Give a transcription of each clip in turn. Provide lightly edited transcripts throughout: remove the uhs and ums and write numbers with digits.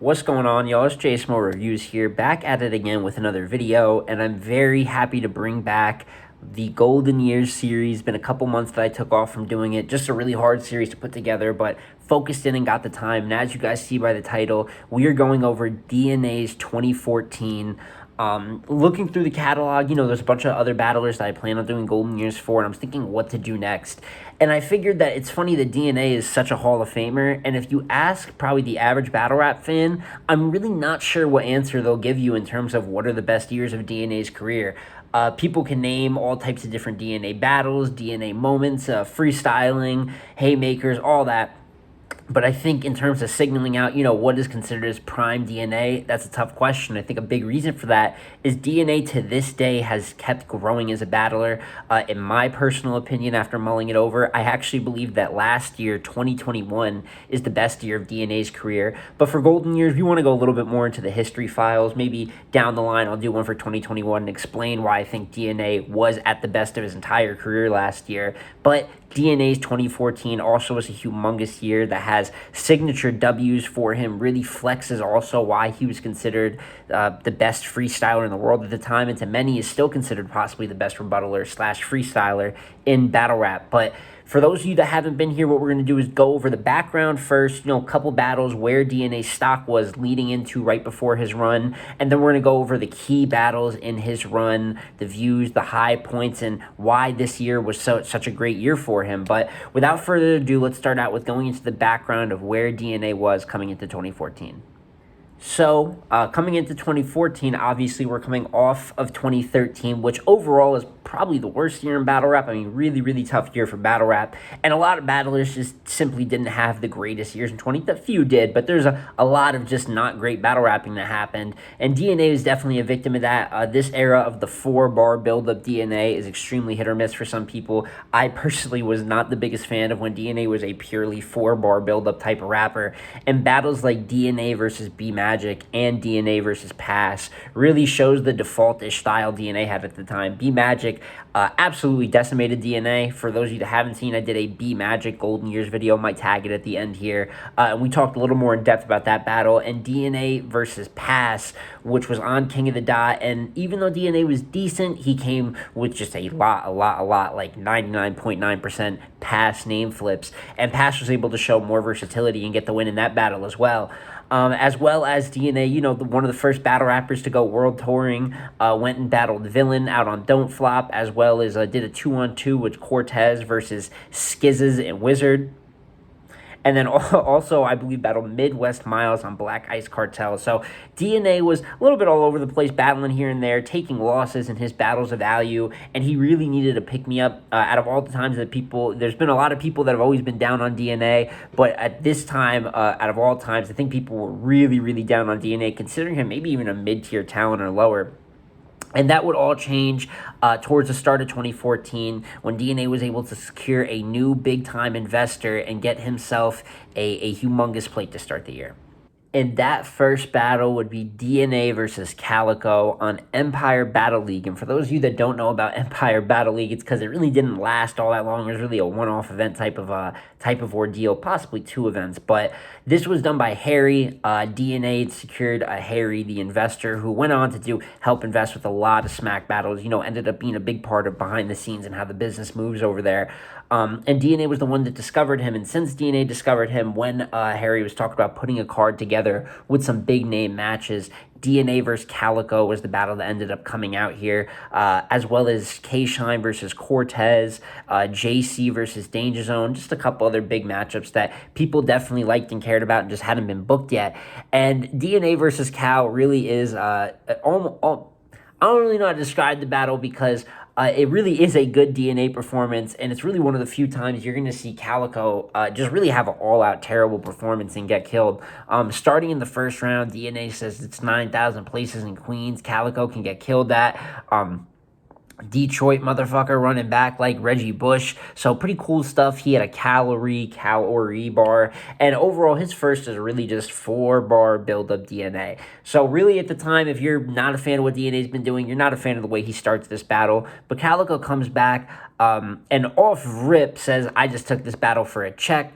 What's going on, y'all? It's JSMO Reviews here, back at it again with another video, and I'm very happy to bring back the Golden Years series. Been a couple months that I took off from doing it. Just a really hard series to put together, but focused in and got the time. And as you guys see by the title, we are going over DNA's 2014. Looking through the catalog, there's a bunch of other battlers that I plan on doing Golden Years for, and I'm thinking what to do next. And I figured that it's funny that DNA is such a Hall of Famer, and if you ask probably the average battle rap fan, I'm really not sure what answer they'll give you in terms of what are the best years of DNA's career. People can name all types of different DNA battles, DNA moments, freestyling, haymakers, all that. But I think in terms of signaling out, what is considered as prime DNA, that's a tough question. I think a big reason for that is DNA to this day has kept growing as a battler. In my personal opinion, after mulling it over, I actually believe that last year, 2021, is the best year of DNA's career. But for Golden Years, we want to go a little bit more into the history files. Maybe down the line, I'll do one for 2021 and explain why I think DNA was at the best of his entire career last year. But DNA's 2014 also was a humongous year that has signature W's for him, really flexes also why he was considered the best freestyler in the world at the time, and to many is still considered possibly the best rebuttaler / freestyler in battle rap. But for those of you that haven't been here, what we're going to do is go over the background first, a couple battles where DNA's stock was leading into right before his run, and then we're going to go over the key battles in his run, the views, the high points, and why this year was such a great year for him. But without further ado, let's start out with going into the background of where DNA was coming into 2014. So, coming into 2014, obviously we're coming off of 2013, which overall is probably the worst year in battle rap. I mean, really, really tough year for battle rap. And a lot of battlers just simply didn't have the greatest years in 20. A few did, but there's a lot of just not great battle rapping that happened. And DNA is definitely a victim of that. This era of the 4-bar build-up DNA is extremely hit or miss for some people. I personally was not the biggest fan of when DNA was a purely 4-bar build-up type of rapper. And battles like DNA versus B Magic and DNA versus Pass really shows the default-ish style DNA had at the time. B Magic absolutely decimated DNA. For those of you that haven't seen, I did a B Magic Golden Years video. Might tag it at the end here. And we talked a little more in depth about that battle. And DNA versus Pass, which was on King of the Dot. And even though DNA was decent, he came with just a lot, like 99.9% Pass name flips. And Pass was able to show more versatility and get the win in that battle as well. As well as DNA, one of the first battle rappers to go world touring, went and battled Villain out on Don't Flop, as well as did a 2-on-2 with Cortez versus Skizzes and Wizard. And then also, I believe, battled Midwest Miles on Black Ice Cartel. So DNA was a little bit all over the place, battling here and there, taking losses in his battles of value, and he really needed a pick-me-up. Out of all the times that there's been a lot of people that have always been down on DNA, but at this time, out of all times, I think people were really, really down on DNA, considering him maybe even a mid-tier talent or lower. And that would all change towards the start of 2014 when DNA was able to secure a new big-time investor and get himself a humongous plate to start the year. And that first battle would be DNA versus Calico on Empire Battle League. And for those of you that don't know about Empire Battle League, it's because it really didn't last all that long. It was really a one-off event type of ordeal, possibly 2 events. But this was done by Harry. DNA secured Harry, the investor, who went on to help invest with a lot of smack battles. Ended up being a big part of behind the scenes and how the business moves over there. And DNA was the one that discovered him. And since DNA discovered him, when Harry was talking about putting a card together with some big name matches, DNA versus Calico was the battle that ended up coming out here, as well as K-Shine versus Cortez, JC versus Danger Zone, just a couple other big matchups that people definitely liked and cared about and just hadn't been booked yet. And DNA versus Cal really is, I don't really know how to describe the battle because it really is a good DNA performance, and it's really one of the few times you're going to see Calico just really have an all-out terrible performance and get killed. Starting in the first round, DNA says it's 9,000 places in Queens. Calico can get killed at. Detroit motherfucker running back like Reggie Bush. So pretty cool stuff. He had a calorie bar. And overall, his first is really just 4-bar build-up DNA. So really at the time, if you're not a fan of what DNA's been doing, you're not a fan of the way he starts this battle. But Calico comes back and off rip says, I just took this battle for a check.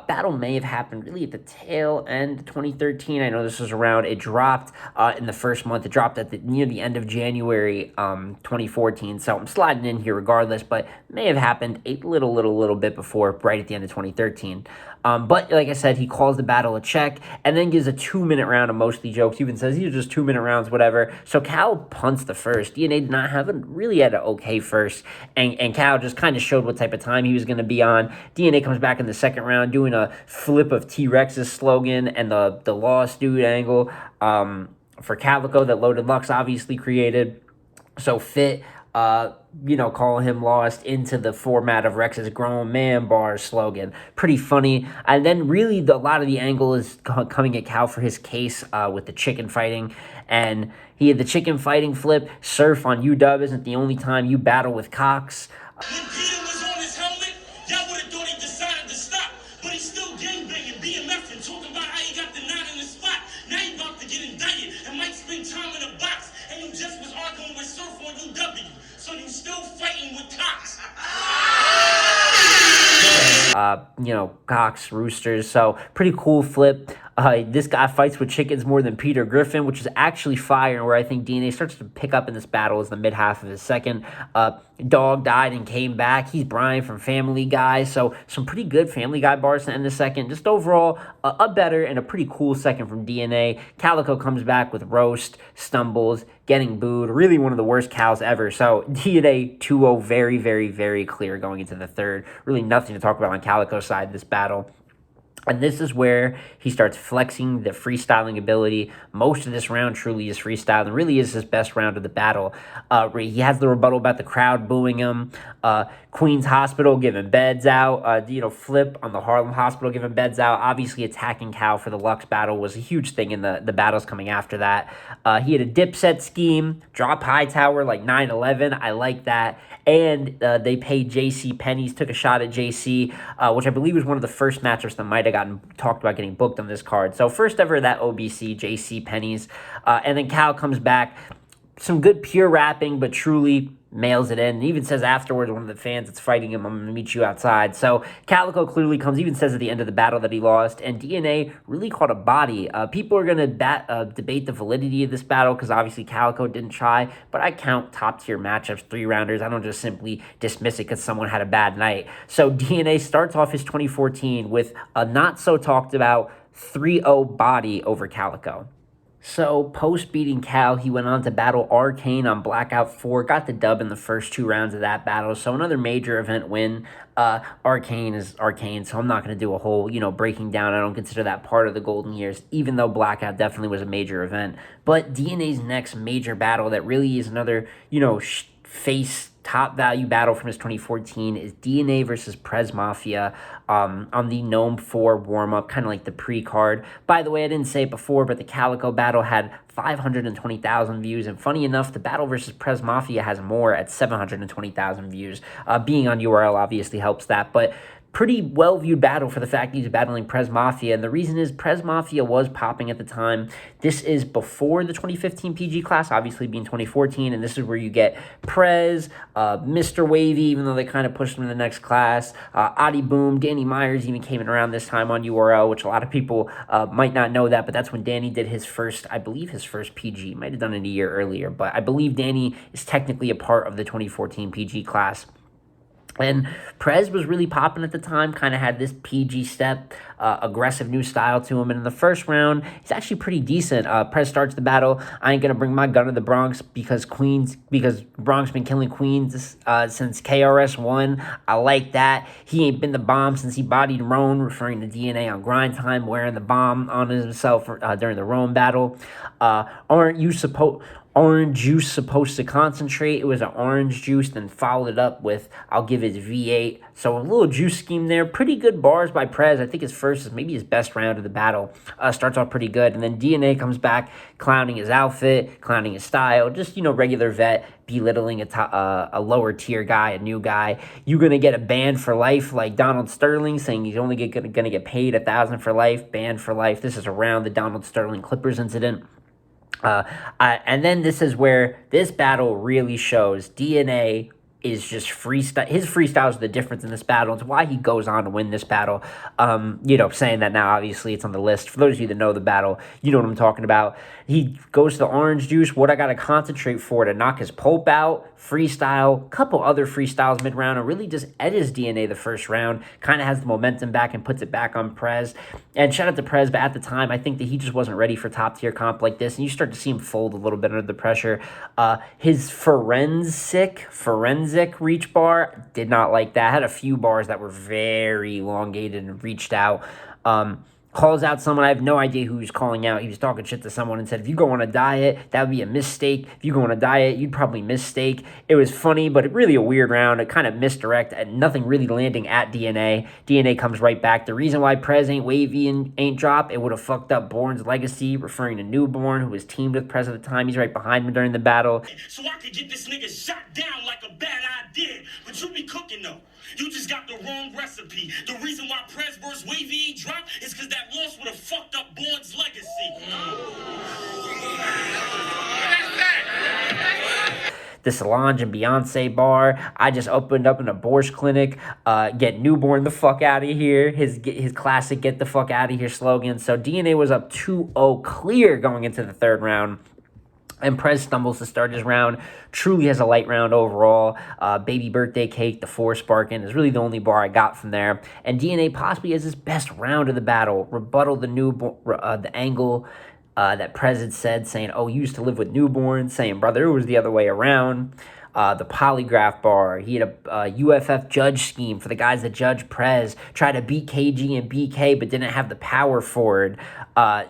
Battle may have happened really at the tail end of 2013. I know this was around, it dropped in the first month. It dropped at near the end of January 2014. So I'm sliding in here regardless, but may have happened a little bit before, right at the end of 2013. But like I said, he calls the battle a check and then gives a 2-minute round of mostly jokes. He even says these are just 2-minute rounds, whatever. So Cal punts the first. DNA did not have really had an okay first, and Cal just kind of showed what type of time he was going to be on. DNA comes back in the second round doing a flip of T-Rex's slogan and the Lost Dude angle for Calico that Loaded Lux obviously created. So Fit, calling him Lost into the format of Rex's grown man bar slogan. Pretty funny. And then really a lot of the angle is coming at Cal for his case with the chicken fighting. And he had the chicken fighting flip. Surf on UW isn't the only time you battle with Cox. When Peter was on his helmet, y'all would have thought he decided to stop. But he's still gangbanging, BMF, and talking about how he got the knot in the spot. Now he about to get indicted and might spend time in a box. And you just was arguing with Surf on UW. So you still fighting with Cox. Cox, Roosters. So pretty cool flip. This guy fights with chickens more than Peter Griffin, which is actually fire, where I think DNA starts to pick up in this battle is the mid half of his second. Dog died and came back. He's Brian from Family Guy. So some pretty good Family Guy bars to end the second. Just overall, a better and a pretty cool second from DNA. Calico comes back with roast, stumbles, getting booed. Really one of the worst cows ever. So DNA 2-0, very clear going into the third. Really nothing to talk about on Calico's side of this battle. And this is where he starts flexing the freestyling ability. Most of this round truly is freestyling. Really is his best round of the battle. He has the rebuttal about the crowd booing him. Queens Hospital giving beds out. Flip on the Harlem Hospital giving beds out. Obviously attacking Cal for the Lux battle was a huge thing in the battles coming after that. He had a dipset scheme. Drop Hightower like 9/11. I like that. And they paid JC pennies, took a shot at JC, which I believe was one of the first matchups that might have gotten talked about getting booked on this card. So first ever that OBC, JC pennies. And then Cal comes back. Some good pure rapping, but truly mails it in. And even says afterwards, one of the fans that's fighting him, I'm going to meet you outside. So Calico clearly comes, even says at the end of the battle that he lost. And DNA really caught a body. People are going to debate the validity of this battle because obviously Calico didn't try. But I count top-tier matchups, 3-rounders. I don't just simply dismiss it because someone had a bad night. So DNA starts off his 2014 with a not-so-talked-about 3-0 body over Calico. So, post-beating Cal, he went on to battle Arcane on Blackout 4, got the dub in the first 2 rounds of that battle, so another major event win. Arcane is Arcane, so I'm not going to do a whole, breaking down. I don't consider that part of the golden years, even though Blackout definitely was a major event. But DNA's next major battle that really is another, face top value battle from his 2014 is DNA versus Prez Mafia on the Gnome 4 warm-up, kind of like the pre-card. By the way, I didn't say it before, but the Calico battle had 520,000 views, and funny enough, the battle versus Prez Mafia has more at 720,000 views. Being on URL obviously helps that, but pretty well-viewed battle for the fact he's battling Prez Mafia, and the reason is Prez Mafia was popping at the time. This is before the 2015 PG class, obviously being 2014, and this is where you get Prez, Mr. Wavy, even though they kind of pushed him in the next class, Adi Boom, Danny Myers even came in around this time on URL, which a lot of people might not know that, but that's when Danny did his first, I believe his first PG, might have done it a year earlier, but I believe Danny is technically a part of the 2014 PG class. And Prez was really popping at the time, kind of had this PG step, aggressive new style to him. And in the first round, he's actually pretty decent. Prez starts the battle. I ain't going to bring my gun to the Bronx because Bronx been killing Queens since KRS 1. I like that. He ain't been the bomb since he bodied Roan, referring to DNA on Grind Time, wearing the bomb on himself during the Roan battle. Orange juice supposed to concentrate. It was an orange juice, then followed it up with I'll give it V8. So a little juice scheme there. Pretty good bars by Prez. I think his first is maybe his best round of the battle. Starts off pretty good. And then DNA comes back clowning his outfit, clowning his style. Just, regular vet, belittling a lower tier guy, a new guy. You're going to get a ban for life like Donald Sterling, saying he's only going to get paid $1,000 for life, banned for life. This is around the Donald Sterling Clippers incident. And then this is where this battle really shows DNA is just freestyle. His freestyles are the difference in this battle. It's why he goes on to win this battle. Saying that now, obviously, it's on the list. For those of you that know the battle, you know what I'm talking about. He goes to the orange juice. What I got to concentrate for to knock his pulp out, freestyle, couple other freestyles mid-round, and really just edges DNA the first round. Kind of has the momentum back and puts it back on Prez. And shout out to Prez, but at the time, I think that he just wasn't ready for top-tier comp like this, and you start to see him fold a little bit under the pressure. His forensic reach bar, did not like that. Had a few bars that were very elongated and reached out. Calls out someone. I have no idea who he was calling out. He was talking shit to someone and said, if you go on a diet, that would be a mistake. If you go on a diet, you'd probably mistake. It was funny, but really a weird round. It kind of misdirect and nothing really landing at DNA. DNA comes right back. The reason why Prez ain't wavy and ain't drop, it would have fucked up Bourne's legacy, referring to Newborn, who was teamed with Prez at the time. He's right behind me during the battle. So I could get this nigga shot down like a bad idea. But you be cooking though. You just got the wrong recipe. The reason why Prez vs. Wavy dropped is because that loss would have fucked up Bourne's legacy. The Solange and Beyonce bar. I just opened up in a Borscht clinic. Get Newborn the fuck out of here. His classic get the fuck out of here slogan. So DNA was up 2-0 clear going into the third round. And Prez stumbles to start his round. Truly has a light round overall. Baby Birthday Cake, the 4 Sparkin, is really the only bar I got from there. And DNA possibly has his best round of the battle. Rebuttal the angle that Prez had said, saying, oh, you used to live with Newborn. Saying, brother, it was the other way around. The polygraph bar. He had a UFF judge scheme for the guys that judge Prez. Tried to beat KG and BK, but didn't have the power for it.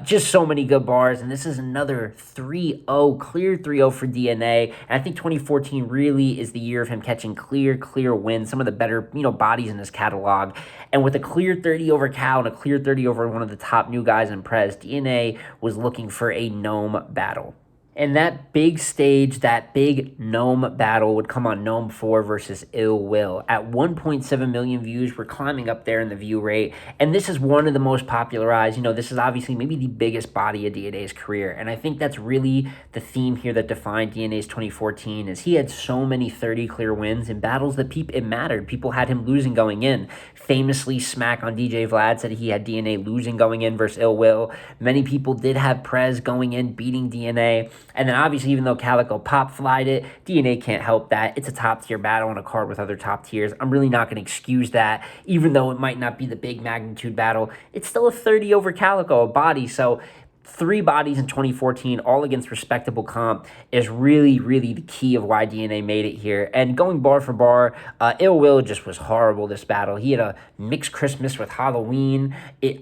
Just so many good bars. And this is another 3-0, clear 3-0 for DNA. And I think 2014 really is the year of him catching clear wins. Some of the better, bodies in his catalog. And with a clear 30 over Cal and a clear 30 over one of the top new guys in Prez, DNA was looking for a gnome battle. And that big stage, that big gnome battle would come on Gnome 4 versus Ill Will. At 1.7 million views, we're climbing up there in the view rate. And this is one of the most popularized. This is obviously maybe the biggest body of DNA's career. And I think that's really the theme here that defined DNA's 2014 is he had so many 30 clear wins in battles that it mattered. People had him losing going in. Famously, Smack on DJ Vlad said he had DNA losing going in versus Ill Will. Many people did have Prez going in, beating DNA. And then obviously, even though Calico pop flied it, DNA can't help that. It's a top tier battle on a card with other top tiers. I'm really not going to excuse that. Even though it might not be the big magnitude battle, it's still a 30 over Calico, a body. So 3 bodies in 2014, all against respectable comp, is really the key of why DNA made it here. And going bar for bar, Ill Will just was horrible this battle. He had a mixed Christmas with Halloween.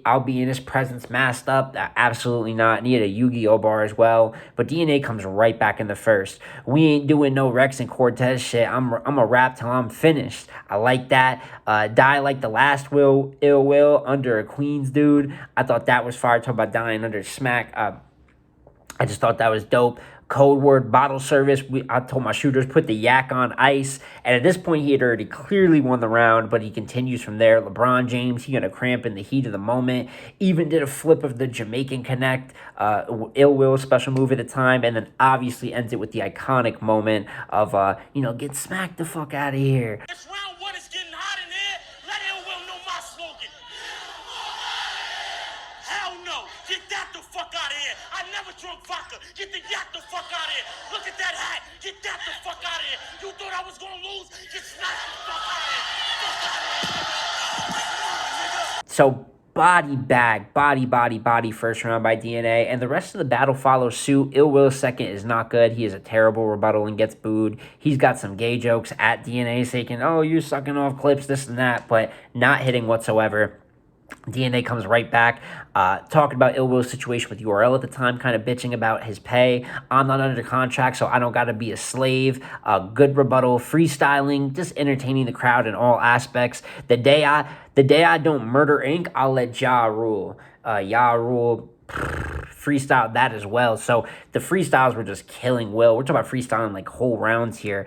I'll be in his presence masked up. Absolutely not. And he had a Yu-Gi-Oh bar as well. But DNA comes right back in the first. We ain't doing no Rex and Cortez shit. I'm a rap till I'm finished. I like that. Die like the last Ill Will under a Queens dude. I thought that was fire. Talk about dying under Smack. I just thought that was dope. Code word bottle service. I told my shooters put the yak on ice. And at this point, he had already clearly won the round, but he continues from there. LeBron James, he got a cramp in the heat of the moment. Even did a flip of the Jamaican Connect. Ill Will special move at the time. And then obviously ends it with the iconic moment of, get smacked the fuck out of here. This round 1 is getting hot in here. Let Ill Will know my slogan. Hell no. Get that the fuck out of here. I never drunk vodka. Get the yak the fuck out of here. Look at that hat. Get that the fuck out of here. You thought I was gonna lose? Get smacked the fuck out of here. Fuck out of here. So body bag, body first round by DNA, and the rest of the battle follows suit. Ill Will's second is not good. He is a terrible rebuttal and gets booed. He's got some gay jokes at DNA saying, oh, you're sucking off clips, this and that, but not hitting whatsoever. DNA comes right back, talking about Ill Will's situation with URL at the time, kind of bitching about his pay. I'm not under contract, so I don't got to be a slave. Good rebuttal, freestyling, just entertaining the crowd in all aspects. The day I don't murder ink, I'll let Ja rule. Ja rule. freestyled that as well. So the freestyles were just killing Will. We're talking about freestyling like whole rounds here.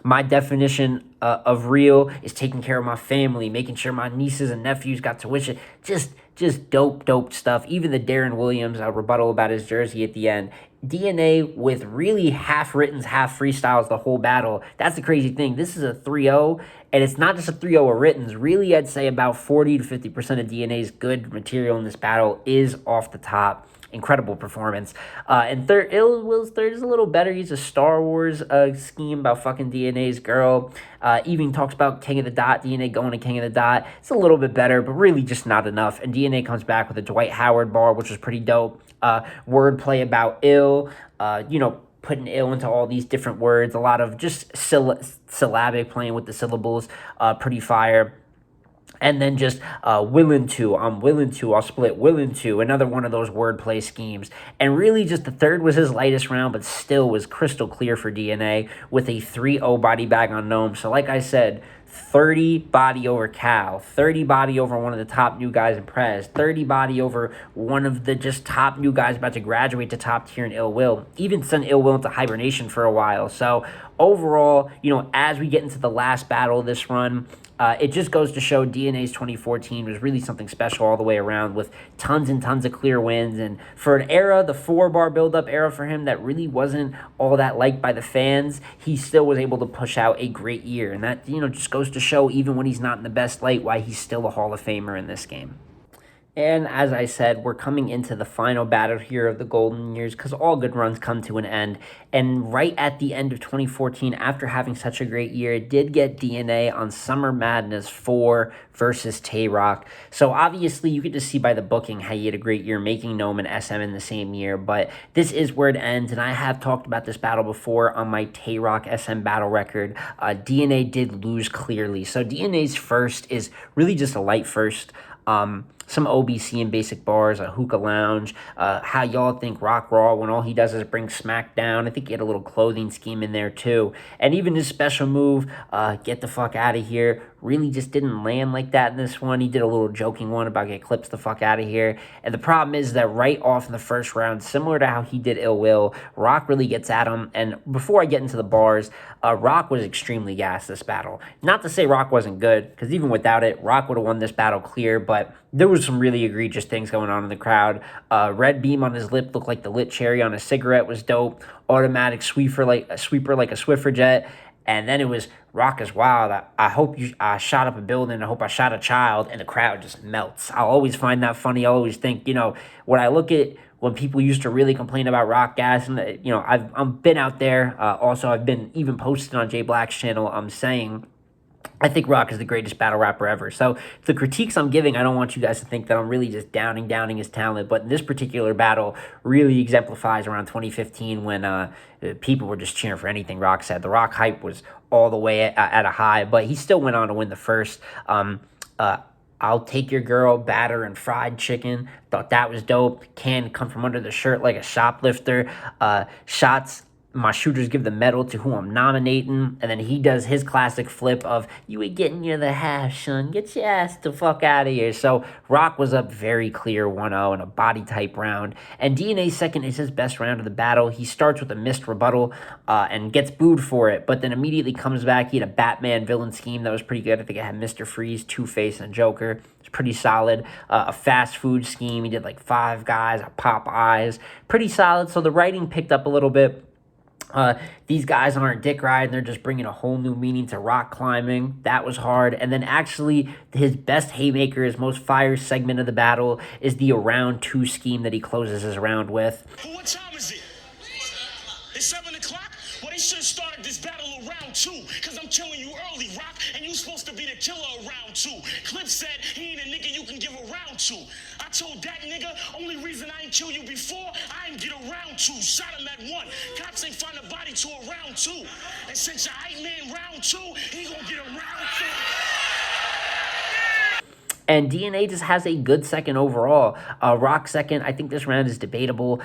My definition of real is taking care of my family, making sure my nieces and nephews got tuition. Just dope stuff. Even the Darren Williams rebuttal about his jersey at the end. DNA with really half writtens, half freestyles the whole battle. That's the crazy thing. This is a 3-0, and it's not just a 3-0 of writtens. Really, I'd say about 40 to 50% of DNA's good material in this battle is off the top. Incredible performance. And third, Will's third is a little better. He's a Star Wars scheme about fucking DNA's girl. Even talks about King of the Dot, DNA going to King of the Dot. It's a little bit better, but really just not enough. And DNA comes back with a Dwight Howard bar, which was pretty dope. Wordplay about ill, putting ill into all these different words. A lot of just syllabic, playing with the syllables. Pretty fire. And then just willing to, I'm willing to, I'll split willing to, another one of those wordplay schemes. And really just the third was his lightest round, but still was crystal clear for DNA with a 3-0 body bag on Gnome. So like I said, 30 body over Cal, 30 body over one of the top new guys in Prez, 30 body over one of the just top new guys about to graduate to top tier in Ill Will, even send Ill Will into hibernation for a while. So overall, as we get into the last battle of this run, it just goes to show DNA's 2014 was really something special all the way around with tons and tons of clear wins. And for an era, the 4-bar build-up era for him that really wasn't all that liked by the fans, he still was able to push out a great year. And that, just goes to show even when he's not in the best light, why he's still a Hall of Famer in this game. And as I said, we're coming into the final battle here of the golden years because all good runs come to an end. And right at the end of 2014, after having such a great year, it did get DNA on Summer Madness 4 versus Tay Rock. So obviously you get to see by the booking how he had a great year making Gnome and SM in the same year. But this is where it ends. And I have talked about this battle before on my Tay Rock SM battle record. DNA did lose clearly. So DNA's first is really just a light first. Some OBC and basic bars, a hookah lounge, how y'all think Rock Raw when all he does is bring smack down. I think he had a little clothing scheme in there too. And even his special move, get the fuck out of here, really just didn't land like that in this one. He did a little joking one about get clips the fuck out of here. And the problem is that right off in the first round, similar to how he did Ill Will, Rock really gets at him. And before I get into the bars, Rock was extremely gassed this battle. Not to say Rock wasn't good, because even without it, Rock would have won this battle clear, but there was some really egregious things going on in the crowd. Red beam on his lip looked like the lit cherry on a cigarette was dope. Automatic sweeper like a Swiffer jet. And then it was Rock is wild. I hope I shot up a building. I hope I shot a child. And the crowd just melts. I'll always find that funny. I always think, when I look at when people used to really complain about Rock gas, and I've been out there. Also, I've been even posted on Jay Black's channel. I'm saying I think Rock is the greatest battle rapper ever. So the critiques I'm giving, I don't want you guys to think that I'm really just downing his talent. But this particular battle really exemplifies around 2015 when people were just cheering for anything Rock said. The Rock hype was all the way at a high, but he still went on to win the first. I'll take your girl, batter and fried chicken. Thought that was dope. Can come from under the shirt like a shoplifter. Shots. My shooters give the medal to who I'm nominating. And then he does his classic flip of, you ain't getting near the half, son. Get your ass the fuck out of here. So Rock was up very clear 1-0 in a body type round. And DNA's second is his best round of the battle. He starts with a missed rebuttal and gets booed for it, but then immediately comes back. He had a Batman villain scheme that was pretty good. I think it had Mr. Freeze, Two-Face, and Joker. It's pretty solid. A fast food scheme. He did like Five Guys, a Popeyes. Pretty solid. So the writing picked up a little bit. These guys aren't dick riding, they're just bringing a whole new meaning to rock climbing. That was hard. And then actually his best haymaker, his most fire segment of the battle is the around 2 scheme that he closes his round with. What time is it? It's 7 o'clock? Well, they should have started this battle around 2, because I'm killing you early, Rock, and you supposed to be the killer around 2. Clip said he ain't a nigga you can give around 2. I told that nigga, only reason I ain't kill you before, I ain't get around 2. Shot him at 1. Cops ain't find a body to around 2. And since your hype man round 2, he gonna get around 2. And DNA just has a good second overall. Rock second, I think this round is debatable.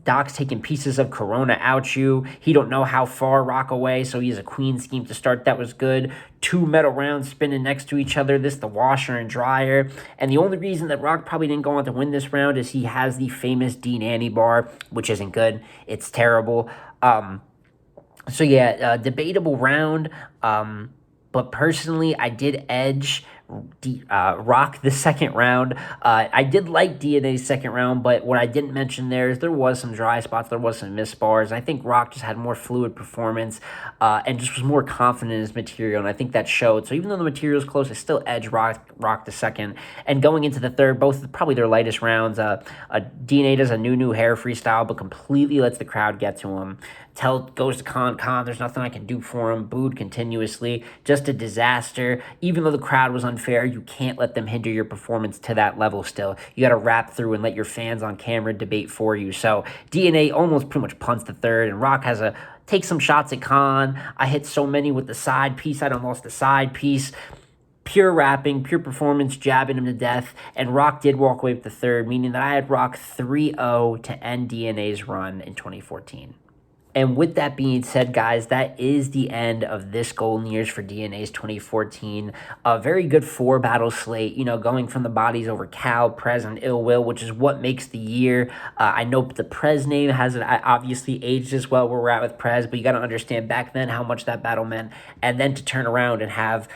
Doc's taking pieces of Corona out you. He don't know how far Rock away, so he has a queen scheme to start. That was good. 2 metal rounds spinning next to each other. This the washer and dryer. And the only reason that Rock probably didn't go on to win this round is he has the famous Dean Annie bar, which isn't good. It's terrible. So yeah, debatable round. But personally, I did edge Rock the second round. I did like DNA's second round, but what I didn't mention there is there was some dry spots, there was some missed bars. I think Rock just had more fluid performance and just was more confident in his material, and I think that showed. So even though the material is close, I still edge Rock the second. And going into the third, both probably their lightest rounds. DNA does a new hair freestyle, but completely lets the crowd get to him. Goes to Con, there's nothing I can do for him, booed continuously, just a disaster. Even though the crowd was unfair, you can't let them hinder your performance to that level still. You got to rap through and let your fans on camera debate for you. So DNA almost pretty much punts the third, and Rock has take some shots at Con. I hit so many with the side piece, I done lost the side piece. Pure rapping, pure performance, jabbing him to death, and Rock did walk away with the third, meaning that I had Rock 3-0 to end DNA's run in 2014. And with that being said, guys, that is the end of this Golden Years for DNA's 2014. A very good 4-battle slate, going from the bodies over Cal, Prez, and Ill Will, which is what makes the year. I know the Prez name hasn't obviously aged as well where we're at with Prez, but you got to understand back then how much that battle meant. And then to turn around and have,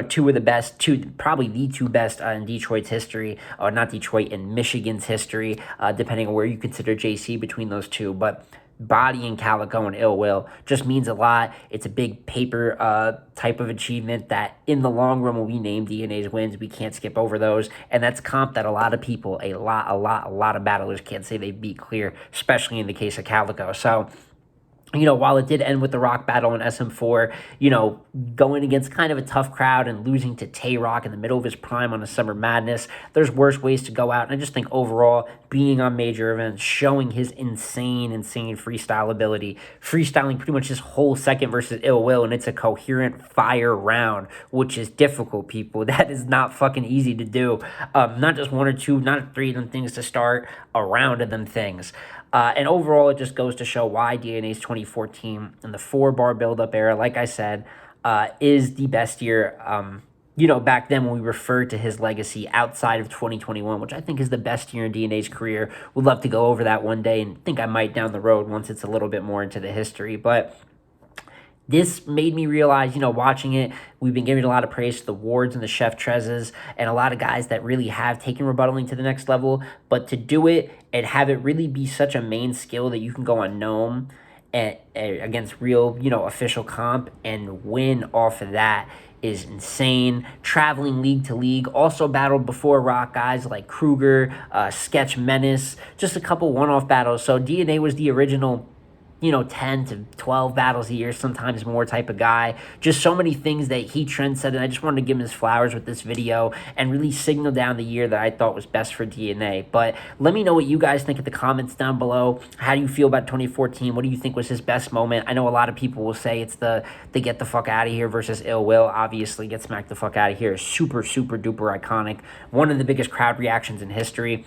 two of the best, probably the two best in Detroit's history, or not Detroit, in Michigan's history, depending on where you consider JC between those two. But bodying Calico and Ill Will just means a lot. It's a big paper type of achievement that in the long run, when we name DNA's wins, we can't skip over those. And that's comp that a lot of people, a lot of battlers can't say they beat clear, especially in the case of Calico. So, while it did end with the Rock battle in SM4, going against kind of a tough crowd and losing to Tay Rock in the middle of his prime on a Summer Madness, there's worse ways to go out. And I just think overall, being on major events, showing his insane freestyle ability, freestyling pretty much his whole second versus Ill Will, and it's a coherent fire round, which is difficult, people. That is not fucking easy to do. Not just one or two, not three of them things to start, a round of them things. And overall, it just goes to show why DNA's 2014 and the 4-bar build-up era, like I said, is the best year, back then when we referred to his legacy outside of 2021, which I think is the best year in DNA's career. Would love to go over that one day, and think I might down the road once it's a little bit more into the history. But this made me realize, watching it, we've been giving a lot of praise to the Wards and the Chef Trezes and a lot of guys that really have taken rebuttaling to the next level. But to do it and have it really be such a main skill that you can go on Gnome against real, official comp and win off of that is insane. Traveling league to league, also battled before Rock guys like Kruger, Sketch Menace, just a couple one-off battles. So DNA was the original 10 to 12 battles a year, sometimes more type of guy. Just so many things that he trendset, and I just wanted to give him his flowers with this video and really signal down the year that I thought was best for DNA. But let me know what you guys think in the comments down below. How do you feel about 2014? What do you think was his best moment? I know a lot of people will say it's the get the fuck out of here versus Ill Will. Obviously, get smacked the fuck out of here is super duper iconic. One of the biggest crowd reactions in history.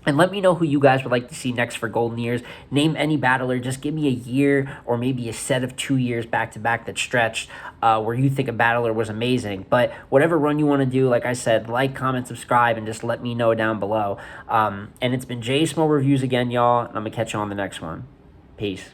And let me know who you guys would like to see next for Golden Years. Name any battler. Just give me a year or maybe a set of 2 years back-to-back that stretched where you think a battler was amazing. But whatever run you want to do, like I said, like, comment, subscribe, and just let me know down below. And it's been J Smo Reviews again, y'all, and I'm going to catch you on the next one. Peace.